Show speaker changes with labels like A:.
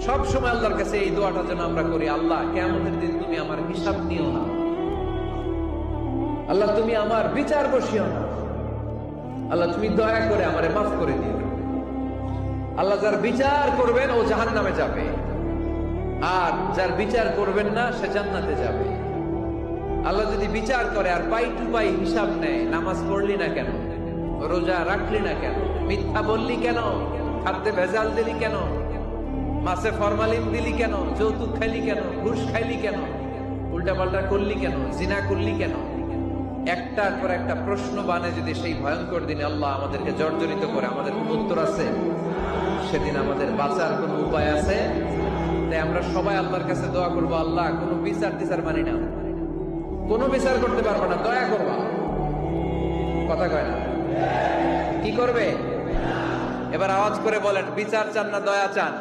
A: সব সময় আল্লাহর কাছে এই দোয়াটা যেন আমরা করি, আল্লাহ কিয়ামতের দিন তুমি আমার হিসাব নিও না, আল্লাহ তুমি আমার বিচার বসিও না, আল্লাহ তুমি দয়া করে আমারে মাফ করে দিও। আল্লাহ যার বিচার করবেন ও জাহান্নামে যাবে, আর যার বিচার করবেন না সে জান্নাতে যাবে। আল্লাহ যদি বিচার করে আর পাই টু পাই হিসাব নেয়, নামাজ পড়লি না কেন, রোজা রাখলি না কেন, মিথ্যা বললি কেন, খাদ্যে ভেজাল দিলি কেন, মাছে ফরমালিন দিলি কেন, যৌতুক খাইলি কেন, ঘুষ খাইলি কেন, উল্টাপাল্টা করলি কেন, জিনা করলি কেন, একটার পর একটা প্রশ্ন বানে যদি সেই ভয়ঙ্কর দিনে আল্লাহ আমাদেরকে জর্জরিত করে, আমাদের কোন উত্তর আছে? সেদিন আমাদের বাঁচার কোন উপায় আছে? তাই আমরা সবাই আল্লাহর কাছে দোয়া করবো, আল্লাহ কোনো বিচার টিচার মানি না, কোনো বিচার করতে পারবো না, দয়া করবা। কথা কয় না? কি করবে? এবার আওয়াজ করে বলেন, বিচার চান না দয়া চান?